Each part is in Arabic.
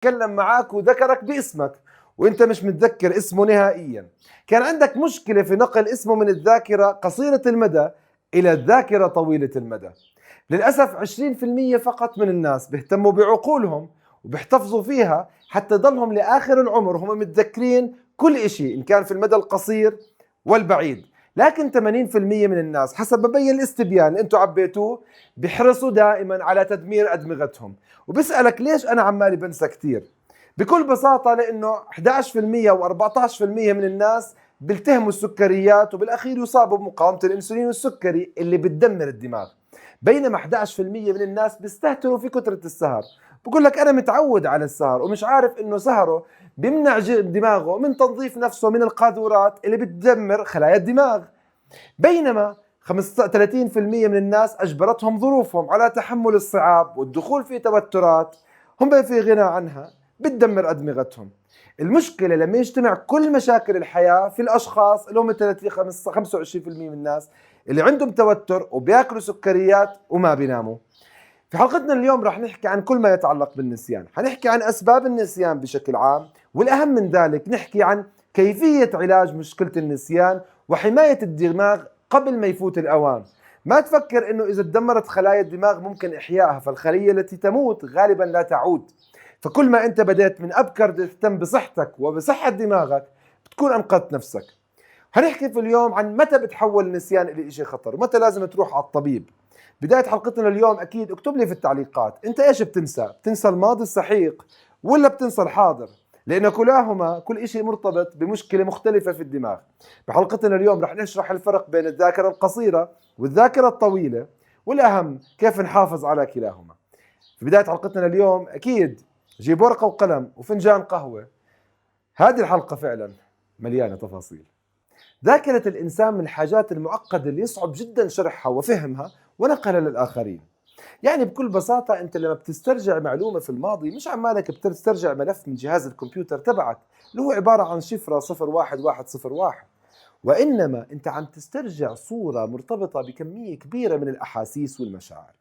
تكلم معك وذكرك باسمك وانت مش متذكر اسمه نهائيا. كان عندك مشكلة في نقل اسمه من الذاكرة قصيرة المدى إلى الذاكرة طويلة المدى. للأسف 20% فقط من الناس بيهتموا بعقولهم وبيحتفظوا فيها حتى ضلهم لآخر العمر هم متذكرين كل إشي إن كان في المدى القصير والبعيد. لكن 80% من الناس حسب ما بين الاستبيان اللي انتم عبيتوه بيحرصوا دائما على تدمير أدمغتهم. وبسألك ليش أنا عمالي بنسى كتير؟ بكل بساطة لأنه 11% و14% من الناس بيلتهموا السكريات وبالأخير يصابوا بمقاومة الأنسولين والسكري اللي بتدمر الدماغ. بينما 11% من الناس بيستهتروا في كثرة السهر، بقول لك أنا متعود على السهر ومش عارف إنه سهره بيمنع دماغه من تنظيف نفسه من القاذورات اللي بتدمر خلايا الدماغ. بينما 30% من الناس أجبرتهم ظروفهم على تحمل الصعاب والدخول في توترات هم في غنى عنها بتدمر أدمغتهم. المشكلة لما يجتمع كل مشاكل الحياة في الأشخاص اللي هم 25% من الناس اللي عندهم توتر وبياكلوا سكريات وما بيناموا. في حلقتنا اليوم راح نحكي عن كل ما يتعلق بالنسيان، حنحكي عن أسباب النسيان بشكل عام، والأهم من ذلك نحكي عن كيفية علاج مشكلة النسيان وحماية الدماغ قبل ما يفوت الأوان. ما تفكر إنه إذا تدمرت خلايا الدماغ ممكن إحيائها، فالخلية التي تموت غالبا لا تعود. فكل ما أنت بدأت من أبكر تهتم بصحتك وبصحة دماغك بتكون أنقذت نفسك. هنحكي في اليوم عن متى بتحول النسيان إلى شيء خطر ومتى لازم تروح على الطبيب. بداية حلقتنا اليوم أكيد اكتب لي في التعليقات أنت إيش بتنسى؟ بتنسى الماضي السحيق ولا بتنسى الحاضر؟ لأن كلاهما كل شيء مرتبط بمشكلة مختلفة في الدماغ. بحلقتنا اليوم رح نشرح الفرق بين الذاكرة القصيرة والذاكرة الطويلة، والأهم كيف نحافظ على كلاهما. في بداية حلقتنا اليوم أكيد جيب ورقة وقلم وفنجان قهوة، هذه الحلقة فعلا مليانة تفاصيل. ذاكرة الإنسان من الحاجات المعقدة اللي يصعب جدا شرحها وفهمها ونقلها للآخرين. يعني بكل بساطة أنت لما بتسترجع معلومة في الماضي مش عمالك بتسترجع ملف من جهاز الكمبيوتر تبعك اللي هو عبارة عن شفرة 01101، وإنما أنت عم تسترجع صورة مرتبطة بكمية كبيرة من الأحاسيس والمشاعر.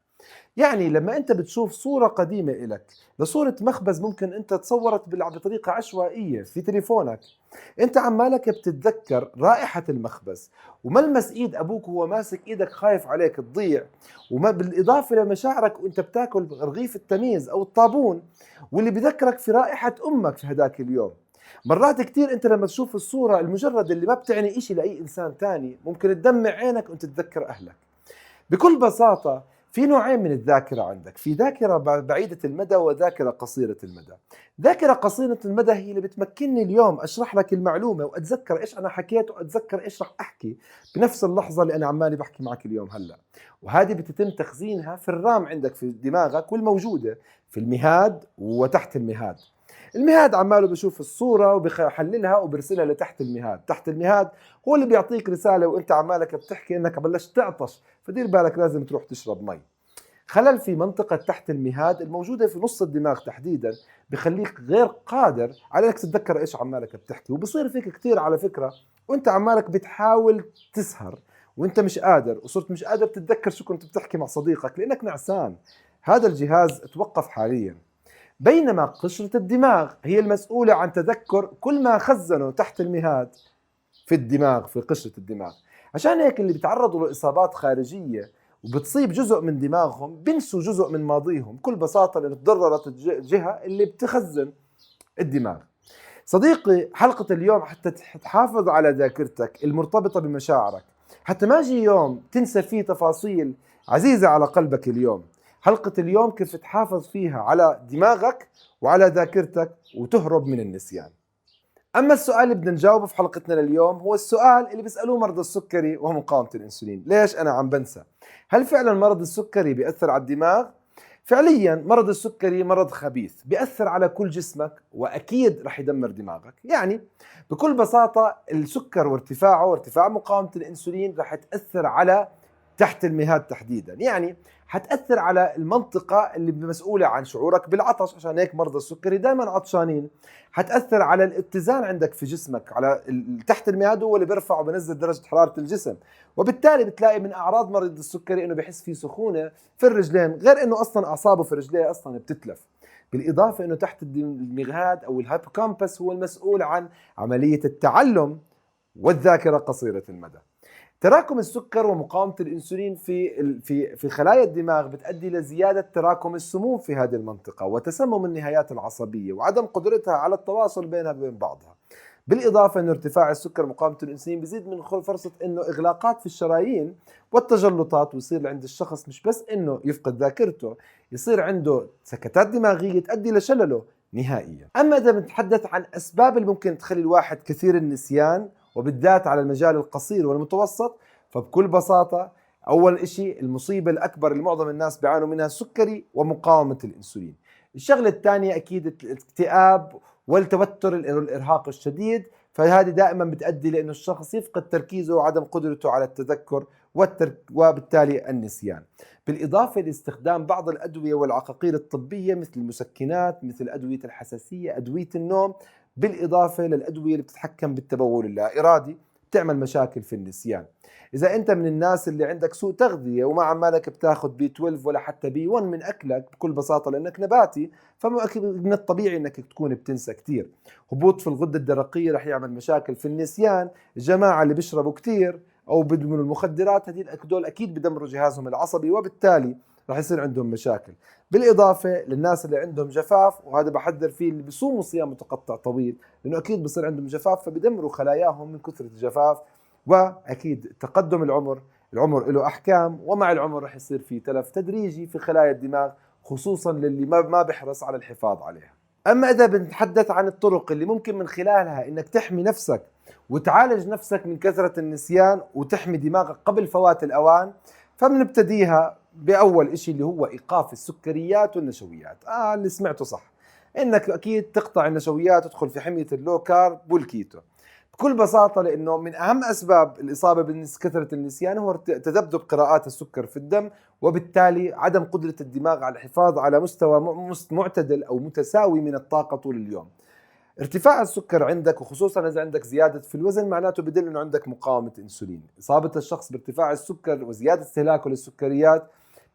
يعني لما انت بتشوف صورة قديمة إلك لصورة مخبز ممكن انت تصورت بطريقة عشوائية في تليفونك، انت عمالك بتتذكر رائحة المخبز وملمس ايد ابوك وهو ماسك ايدك خايف عليك تضيع، وما بالاضافة لمشاعرك وانت بتاكل رغيف التميز او الطابون واللي بذكرك في رائحة امك في هداك اليوم. مرات كتير انت لما تشوف الصورة المجرد اللي ما بتعني اشي لاي انسان تاني ممكن تدمع عينك وانت تتذكر اهلك. بكل بساطة في نوعين من الذاكرة عندك، في ذاكرة بعيدة المدى وذاكرة قصيرة المدى. ذاكرة قصيرة المدى هي اللي بتمكنني اليوم أشرح لك المعلومة وأتذكر إيش أنا حكيت وأتذكر إيش رح أحكي بنفس اللحظة اللي أنا عمالي بحكي معك اليوم هلأ. وهذه بتتم تخزينها في الرام عندك في دماغك والموجودة في المهاد وتحت المهاد. المهاد عماله بشوف الصورة وبحللها وبرسلها لتحت المهاد. تحت المهاد هو اللي بيعطيك رسالة وانت عمالك بتحكي انك بلشت تعطش، فدير بالك لازم تروح تشرب مي. خلل في منطقة تحت المهاد الموجودة في نص الدماغ تحديدا بخليك غير قادر على انك تتذكر ايش عمالك بتحكي، وبصير فيك كتير على فكرة وانت عمالك بتحاول تسهر وانت مش قادر، وصرت مش قادر تتذكر شو كنت بتحكي مع صديقك لانك نعسان. هذا الجهاز توقف حاليا. بينما قشرة الدماغ هي المسؤولة عن تذكر كل ما خزنه تحت المهاد في الدماغ في قشرة الدماغ. عشان هيك اللي بيتعرضوا لإصابات خارجية وبتصيب جزء من دماغهم بنسوا جزء من ماضيهم بكل بساطة لأن تضررت الجهة اللي بتخزن الدماغ. صديقي حلقة اليوم حتى تحافظ على ذاكرتك المرتبطة بمشاعرك، حتى ما يجي يوم تنسى فيه تفاصيل عزيزة على قلبك اليوم. حلقة اليوم كيف تحافظ فيها على دماغك وعلى ذاكرتك وتهرب من النسيان. أما السؤال اللي بدنا نجاوبه في حلقتنا لليوم هو السؤال اللي بيسألوه مرضى السكري ومقاومة الأنسولين، ليش أنا عم بنسى؟ هل فعلا مرض السكري بيأثر على الدماغ؟ فعليا مرض السكري مرض خبيث بيأثر على كل جسمك وأكيد رح يدمر دماغك. يعني بكل بساطة السكر وارتفاع مقاومة الأنسولين رح تأثر على تحت المهاد تحديدا، يعني حتأثر على المنطقة اللي مسؤولة عن شعورك بالعطش، عشان هيك مرضى السكري دائما عطشانين. حتأثر على الاتزان عندك في جسمك، على تحت المهاد هو اللي بيرفع وبنزل درجة حرارة الجسم، وبالتالي بتلاقي من أعراض مريض السكري إنه بيحس فيه سخونة في الرجلين، غير إنه أصلا أعصابه في رجليه أصلا بتتلف. بالإضافة أنه تحت المغهاد أو الهيبوكامبس هو المسؤول عن عملية التعلم والذاكرة قصيرة المدى. تراكم السكر ومقاومة الأنسولين في خلايا الدماغ بتؤدي لزيادة تراكم السموم في هذه المنطقة وتسمم النهايات العصبية وعدم قدرتها على التواصل بينها وبين بعضها. بالإضافة أن ارتفاع السكر ومقاومة الأنسولين بيزيد من فرصة أنه إغلاقات في الشرايين والتجلطات، ويصير عند الشخص مش بس أنه يفقد ذاكرته، يصير عنده سكتات دماغية تؤدي لشلله نهائيا. أما إذا بنتحدث عن أسباب اللي ممكن تخلي الواحد كثير النسيان وبالذات على المجال القصير والمتوسط، فبكل بساطة أول إشي المصيبة الأكبر اللي معظم الناس بيعانوا منها السكري ومقاومة الأنسولين. الشغلة الثانية أكيد الاكتئاب والتوتر الإرهاق الشديد، فهذه دائما بتؤدي لأنه الشخص يفقد تركيزه وعدم قدرته على التذكر وبالتالي النسيان. بالإضافة لاستخدام بعض الأدوية والعقاقير الطبية مثل المسكنات، مثل أدوية الحساسية، أدوية النوم، بالإضافة للأدوية اللي بتتحكم بالتبول اللا إرادي، بتعمل مشاكل في النسيان. إذا أنت من الناس اللي عندك سوء تغذية وما عمالك بتاخد بي 12 ولا حتى بي 1 من أكلك بكل بساطة لأنك نباتي، فمن الطبيعي أنك تكون بتنسى كتير. هبوط في الغدة الدرقية رح يعمل مشاكل في النسيان. الجماعة اللي بيشربوا كتير أو بدمنوا المخدرات هدول أكيد بدمروا جهازهم العصبي وبالتالي رح يصير عندهم مشاكل. بالإضافة للناس اللي عندهم جفاف، وهذا بحذر فيه اللي بيصوموا صيام متقطع طويل، لأنه أكيد بصير عندهم جفاف فبدمروا خلاياهم من كثرة الجفاف. وأكيد تقدم العمر له أحكام، ومع العمر رح يصير في تلف تدريجي في خلايا الدماغ، خصوصا للي ما بيحرص على الحفاظ عليها. أما إذا بنتحدث عن الطرق اللي ممكن من خلالها إنك تحمي نفسك وتعالج نفسك من كثرة النسيان وتحمي دماغك قبل فوات الأوان، فبنبتديها بأول إشي اللي هو إيقاف السكريات والنشويات. اللي سمعته صح، إنك أكيد تقطع النشويات وتدخل في حمية اللو كارب والكيتو بكل بساطة، لأنه من أهم أسباب الإصابة بكثرة النسيان هو تذبذب قراءات السكر في الدم، وبالتالي عدم قدرة الدماغ على الحفاظ على مستوى معتدل أو متساوي من الطاقة طول اليوم. ارتفاع السكر عندك وخصوصا إذا عندك زيادة في الوزن معناته بدل أنه عندك مقاومة أنسولين. إصابة الشخص بارتفاع السكر وزيادة استهلاكه للسكريات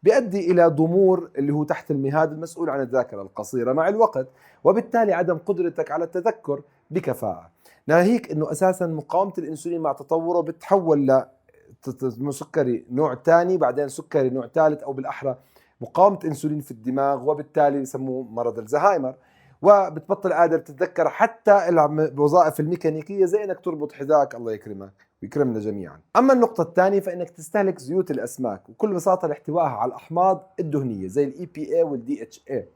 بيؤدي إلى ضمور اللي هو تحت المهاد المسؤول عن الذاكرة القصيرة مع الوقت، وبالتالي عدم قدرتك على التذكر بكفاءة. ناهيك أنه أساسا مقاومة الأنسولين مع تطوره بتحول لسكري نوع ثاني، بعدين سكري نوع ثالث، أو بالأحرى مقاومة أنسولين في الدماغ، وبالتالي يسموه مرض الزهايمر، وبتبطل قادر تتذكر حتى الوظائف الميكانيكية زي انك تربط حذاك. الله يكرمك ويكرمنا جميعا. اما النقطة الثانية فانك تستهلك زيوت الاسماك، وكل بساطة لاحتوائها على الاحماض الدهنية زي الاي بي اي والدي اتش اي.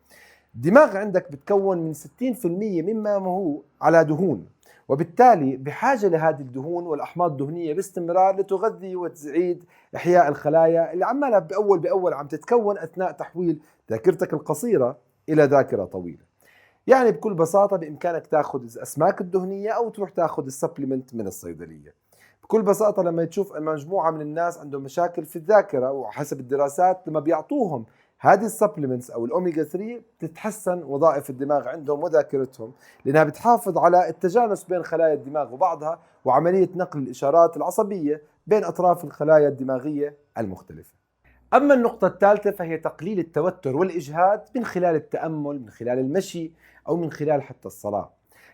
الدماغ عندك بتكون من 60% مما هو على دهون، وبالتالي بحاجة لهذه الدهون والأحماض الدهنية باستمرار لتغذي وتعيد إحياء الخلايا اللي عمالها بأول عم تتكون أثناء تحويل ذاكرتك القصيرة إلى ذاكرة طويلة. يعني بكل بساطة بإمكانك تاخذ الأسماك الدهنية أو تروح تاخذ السبلمنت من الصيدلية. بكل بساطة لما تشوف أن مجموعة من الناس عندهم مشاكل في الذاكرة، وحسب الدراسات لما بيعطوهم هذه السبلمنتس أو الأوميجا 3 بتتحسن وظائف الدماغ عندهم وذاكرتهم، لأنها بتحافظ على التجانس بين خلايا الدماغ وبعضها وعملية نقل الإشارات العصبية بين أطراف الخلايا الدماغية المختلفة. أما النقطة الثالثة فهي تقليل التوتر والإجهاد من خلال التأمل، من خلال المشي، أو من خلال حتى الصلاة.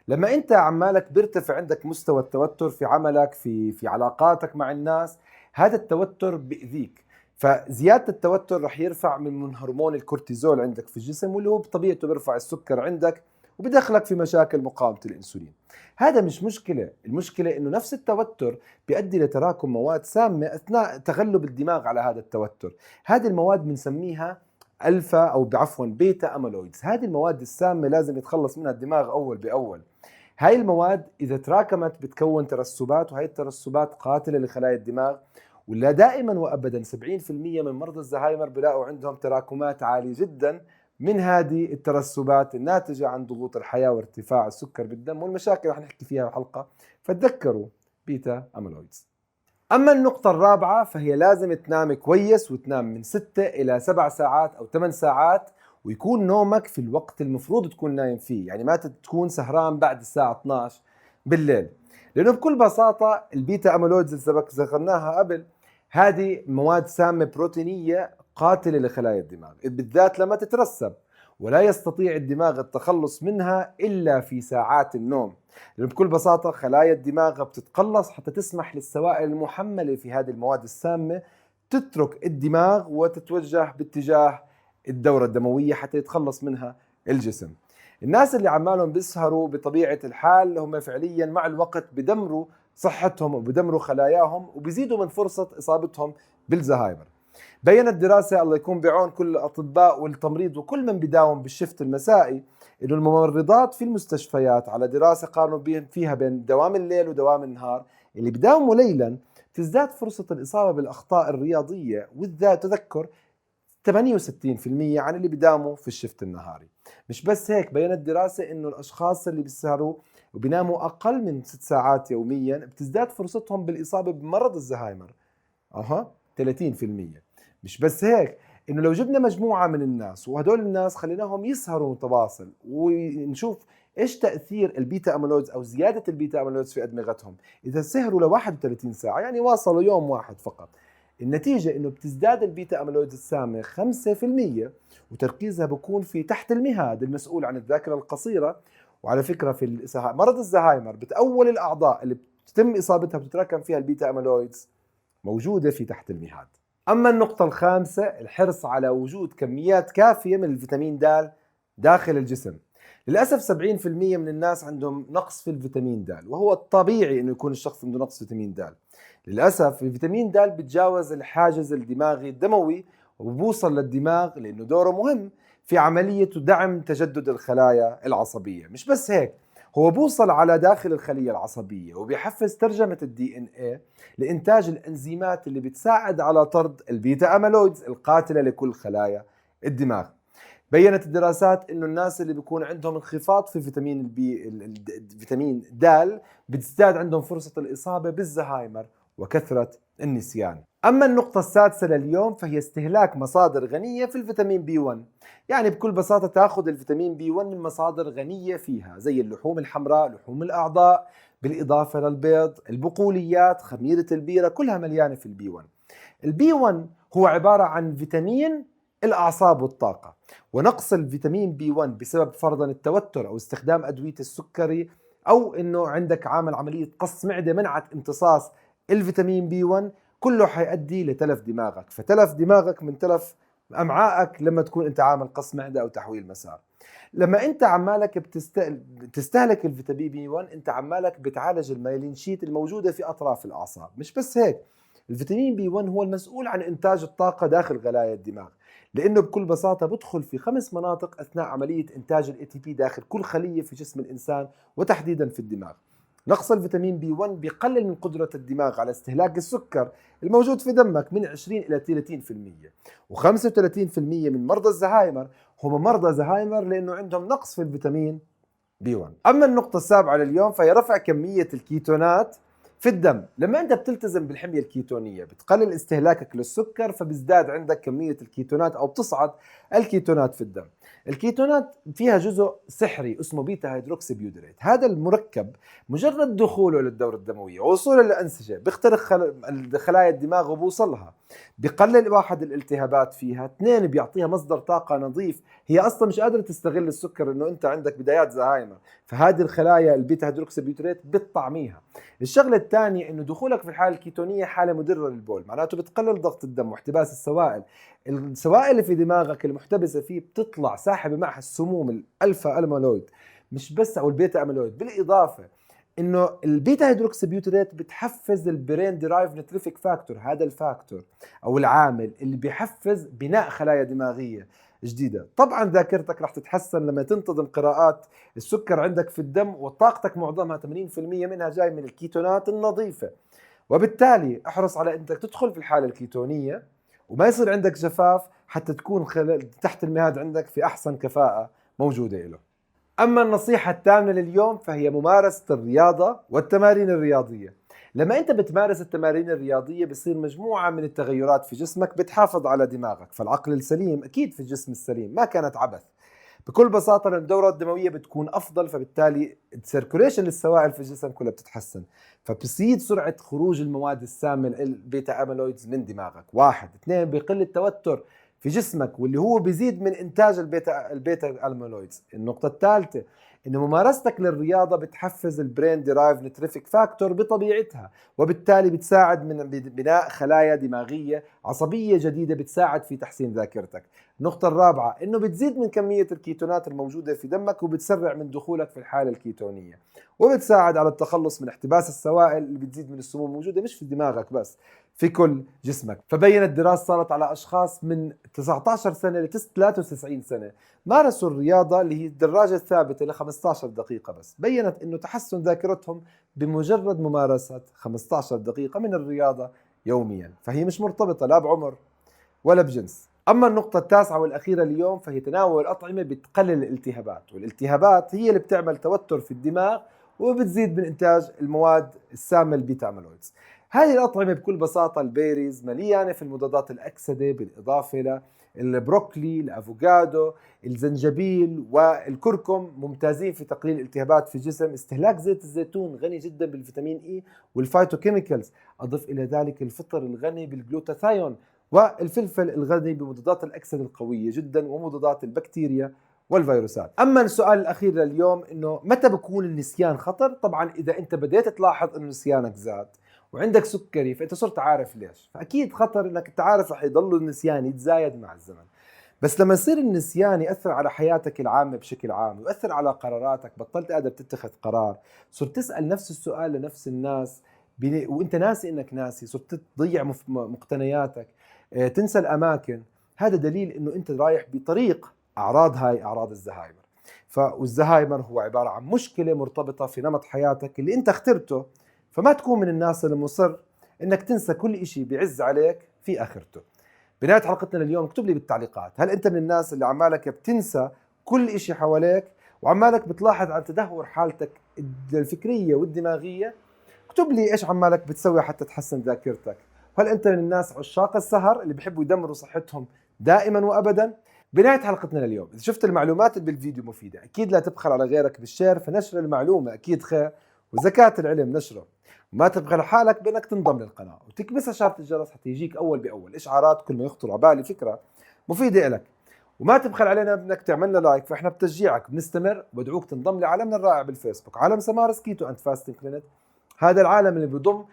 لما أنت عمالك بيرتفع عندك مستوى التوتر في عملك، في علاقاتك مع الناس، هذا التوتر بيأذيك. فزيادة التوتر رح يرفع من هرمون الكورتيزول عندك في الجسم، واللي هو بطبيعته بيرفع السكر عندك وبدخلك في مشاكل مقاومة الأنسولين. هذا مش مشكلة، المشكلة إنه نفس التوتر بيؤدي لتراكم مواد سامة أثناء تغلب الدماغ على هذا التوتر. هذه المواد بنسميها ألفا أو بيتا أميلويدز. هذه المواد السامة لازم يتخلص منها الدماغ أول بأول. هاي المواد إذا تراكمت بتكون ترسبات، وهي الترسبات قاتلة لخلايا الدماغ. ولا دائما وأبدا 70% من مرضى الزهايمر بلاقوا عندهم تراكمات عالية جدا من هذه الترسبات الناتجة عن ضغوط الحياة وارتفاع السكر بالدم والمشاكل رح نحكي فيها بحلقة، فتذكروا بيتا أميلويدز. أما النقطة الرابعة فهي لازم تنام كويس، وتنام من 6 إلى 7 ساعات أو 8 ساعات، ويكون نومك في الوقت المفروض تكون نايم فيه. يعني ما تكون سهران بعد الساعة 12 بالليل، لأنه بكل بساطة البيتا أميلويدز اللي ذكرناها قبل هذه مواد سامة بروتينية قاتلة لخلايا الدماغ بالذات لما تترسب، ولا يستطيع الدماغ التخلص منها إلا في ساعات النوم. لأن بكل بساطة خلايا الدماغ بتتقلص حتى تسمح للسوائل المحملة في هذه المواد السامة تترك الدماغ وتتوجه باتجاه الدورة الدموية حتى يتخلص منها الجسم. الناس اللي عمالهم بيسهروا بطبيعة الحال هم فعليا مع الوقت بدمروا صحتهم وبدمروا خلاياهم وبيزيدوا من فرصة إصابتهم بالزهايمر. بينت دراسة الله يكون بعون كل الأطباء والتمريض وكل من بيداوم بالشفت المسائي إنه الممرضات في المستشفيات على دراسة قارنوا فيها بين دوام الليل ودوام النهار، اللي بداوموا ليلا تزداد فرصة الإصابة بالأخطاء الرياضية والذات تذكر 68% عن اللي بيداوموا في الشفت النهاري. مش بس هيك، بينت دراسة إنه الأشخاص اللي بيسهروا وبيناموا أقل من 6 ساعات يوميا بتزداد فرصتهم بالإصابة بمرض الزهايمر 30%. مش بس هيك، انه لو جبنا مجموعة من الناس وهدول الناس خليناهم يسهروا متواصل ونشوف ايش تأثير البيتا اميلويدز او زيادة البيتا اميلويدز في ادمغتهم اذا سهروا ل 31 ساعة، يعني واصلوا يوم واحد فقط، النتيجة انه بتزداد البيتا اميلويدز السامة 5% وتركيزها بكون في تحت المهاد المسؤول عن الذاكرة القصيرة. وعلى فكرة في مرض الزهايمر بتأول الأعضاء اللي بتتم إصابتها بتتراكم فيها البيتا أميلويدز موجودة في تحت المهاد. أما النقطة الخامسة، الحرص على وجود كميات كافية من الفيتامين د داخل الجسم. للأسف 70% من الناس عندهم نقص في الفيتامين د، وهو الطبيعي أنه يكون الشخص عنده نقص فيتامين د. للأسف الفيتامين د بتجاوز الحاجز الدماغي الدموي وبوصل للدماغ لأنه دوره مهم في عملية دعم تجدد الخلايا العصبية. مش بس هيك، هو بوصل على داخل الخلية العصبية وبيحفز ترجمة الدي ان ايه لإنتاج الأنزيمات اللي بتساعد على طرد البيتا أميلويدز القاتلة لكل خلايا الدماغ. بيّنت الدراسات إنه الناس اللي بيكون عندهم انخفاض في فيتامين د بتزداد عندهم فرصة الإصابة بالزهايمر وكثرة النسيان. أما النقطة السادسة لليوم فهي استهلاك مصادر غنية في الفيتامين بي 1. يعني بكل بساطة تأخذ الفيتامين بي 1 من مصادر غنية فيها زي اللحوم الحمراء، لحوم الأعضاء، بالإضافة للبيض، البقوليات، خميرة البيرة، كلها مليانة في البي 1. البي 1 هو عبارة عن فيتامين الأعصاب والطاقة، ونقص الفيتامين بي 1 بسبب فرضا التوتر أو استخدام أدوية السكري أو إنه عندك عملية قص معدة منعت امتصاص الفيتامين بي 1 كله حيؤدي لتلف دماغك، فتلف دماغك من تلف أمعائك لما تكون أنت عامل قص معدة أو تحويل مسار. لما أنت عمالك بتستهلك الفيتامين بي 1 أنت عمالك بتعالج الميلين شيت الموجودة في أطراف الأعصاب. مش بس هيك، الفيتامين بي 1 هو المسؤول عن إنتاج الطاقة داخل خلايا الدماغ، لأنه بكل بساطة بدخل في 5 مناطق أثناء عملية إنتاج ال ATP داخل كل خلية في جسم الإنسان وتحديدا في الدماغ. نقص الفيتامين بي 1 بيقلل من قدرة الدماغ على استهلاك السكر الموجود في دمك من 20 إلى 30%، و35% من مرضى الزهايمر هم مرضى زهايمر لأنه عندهم نقص في الفيتامين بي 1. أما النقطة السابعة لليوم فهي رفع كمية الكيتونات في الدم. لما أنت بتلتزم بالحمية الكيتونية بتقلل استهلاكك للسكر فبزداد عندك كمية الكيتونات أو بتصعد الكيتونات في الدم. الكيتونات فيها جزء سحري اسمه بيتا هيدروكسي بيوتريت. هذا المركب مجرد دخوله للدورة الدموية ووصوله للأنسجة بيخترق خلايا الدماغ وبوصلها، بيقلل واحد الالتهابات فيها، 2 بيعطيها مصدر طاقة نظيف، هي أصلا مش قادرة تستغل السكر إنه أنت عندك بدايات زهايمر، فهذه الخلايا البيتا هيدروكسي بيوتريت بتطعميها. الشغلة الثانية إنه دخولك في الحالة الكيتونية حالة مضرة للبول، معناته بتقلل ضغط الدم واحتباس السوائل. السوائل اللي في دماغك المحتبسة فيه بتطلع ساحبة معها السموم الألفا أميلويد مش بس أو البيتا أميلويد، بالإضافة إنه البيتا هيدروكسي بيوتريت بتحفز البرين درايف نتريفيك فاكتور، هذا الفاكتور أو العامل اللي بيحفز بناء خلايا دماغية جديدة. طبعا ذاكرتك رح تتحسن لما تنتظم قراءات السكر عندك في الدم، وطاقتك معظمها 80% منها جاي من الكيتونات النظيفة، وبالتالي احرص على انك تدخل في الحالة الكيتونية وما يصير عندك جفاف حتى تكون تحت المهاد عندك في احسن كفاءة موجودة له. اما النصيحة الثامنة لليوم فهي ممارسة الرياضة والتمارين الرياضية. لما انت بتمارس التمارين الرياضية بصير مجموعة من التغيرات في جسمك بتحافظ على دماغك، فالعقل السليم اكيد في الجسم السليم، ما كانت عبث. بكل بساطة الدورة الدموية بتكون أفضل، فبالتالي السيركوليشن للسوائل في الجسم كلها بتتحسن، فبتزيد سرعة خروج المواد السامة البيتا أميلويدز من دماغك. 1 2 بيقل التوتر في جسمك واللي هو بيزيد من انتاج البيتا اميلويدز. النقطه الثالثه انه ممارستك للرياضه بتحفز البرين ديرايف نتريفيك فاكتور بطبيعتها، وبالتالي بتساعد من بناء خلايا دماغيه عصبيه جديده بتساعد في تحسين ذاكرتك. النقطه الرابعه انه بتزيد من كميه الكيتونات الموجوده في دمك وبتسرع من دخولك في الحاله الكيتونيه، وبتساعد على التخلص من احتباس السوائل اللي بتزيد من السموم الموجوده مش في دماغك بس، في كل جسمك. فبينت دراسة صارت على أشخاص من 19 سنة ل 93 سنة مارسوا الرياضة اللي هي الدراجة الثابتة ل 15 دقيقة بس، بينت أنه تحسن ذاكرتهم بمجرد ممارسة 15 دقيقة من الرياضة يوميا. فهي مش مرتبطة لا بعمر ولا بجنس. أما النقطة التاسعة والأخيرة اليوم فهي تناول الأطعمة بتقلل الالتهابات، والالتهابات هي اللي بتعمل توتر في الدماغ وبتزيد من إنتاج المواد السامة البيتا أميلويدز. هذه الأطعمة بكل بساطة البيريز مليانة في المضادات الأكسدة، بالإضافة للبروكلي، الأفوكادو، الزنجبيل والكركم ممتازين في تقليل الالتهابات في الجسم. استهلاك زيت الزيتون غني جدا بالفيتامين إي والفايتوكيميكالز. أضف إلى ذلك الفطر الغني بالجلوتاثيون، والفلفل الغني بمضادات الأكسدة القوية جدا ومضادات البكتيريا والفيروسات. أما السؤال الأخير لليوم إنه متى بكون النسيان خطر؟ طبعا إذا أنت بديت تلاحظ إنه نسيانك زاد وعندك سكري فانت صرت عارف ليش، فاكيد خطر انك انت عارف رح يضل النسيان يتزايد مع الزمن. بس لما يصير النسيان ياثر على حياتك العامه بشكل عام ويؤثر على قراراتك، بطلت قادر تتخذ قرار، صرت تسال نفس السؤال لنفس الناس وانت ناسي انك ناسي، صرت تضيع مقتنياتك، تنسى الاماكن، هذا دليل انه انت رايح بطريق هاي اعراض الزهايمر. والزهايمر هو عباره عن مشكله مرتبطه في نمط حياتك اللي انت اخترته، فما تكون من الناس اللي مصر انك تنسى كل اشي بيعز عليك في اخرته. بنهاية حلقتنا اليوم اكتب لي بالتعليقات، هل انت من الناس اللي عمالك بتنسى كل اشي حواليك وعمالك بتلاحظ عن تدهور حالتك الفكرية والدماغية؟ اكتب لي ايش عمالك بتسوي حتى تحسن ذاكرتك. هل انت من الناس عشاق السهر اللي بيحبوا يدمروا صحتهم دائما وابدا؟ بنهاية حلقتنا لليوم إذا شفت المعلومات اللي بالفيديو مفيدة أكيد لا تبخل على غيرك بالشير، فنشر المعلومة أكيد خير وزكاة العلم نشره. وما تبخل حالك بأنك تنضم للقناة وتكبس إشارة الجرس حتى يجيك أول بأول إشعارات كل ما يخطر على بالي فكرة مفيدة لك. وما تبخل علينا بأنك تعملنا لايك، فإحنا بتشجيعك بنستمر، وبدعوك تنضم لعالمنا الرائع بالفيسبوك، عالم سمارس كيتو أند فاستنج كلينك. هذا العالم اللي بيضم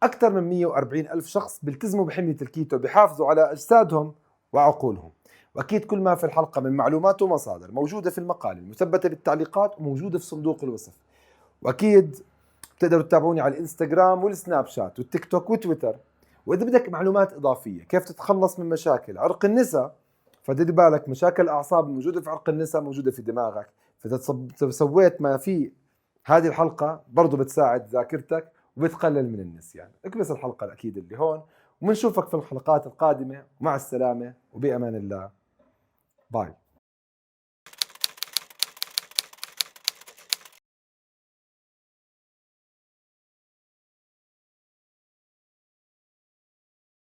أكثر من 140 ألف شخص بيلتزموا بحمية الكيتو، بيحافظوا على أجسادهم وعقولهم. وأكيد كل ما في الحلقة من معلومات ومصادر موجودة في المقال المثبتة بالتعليقات وموجودة في صندوق الوصف. وأكيد بتقدروا تتابعوني على الانستغرام والسناب شات والتيك توك وتويتر. وإذا بدك معلومات إضافية كيف تتخلص من مشاكل عرق النساء، فدير بالك مشاكل الأعصاب موجودة في عرق النساء موجودة في دماغك، فإذا سويت ما في هذه الحلقة برضو بتساعد ذاكرتك وبتقلل من النسيان. اكبس الحلقة الأكيد اللي هون وبنشوفك في الحلقات القادمة، ومع السلامة وبأمان الله. باي.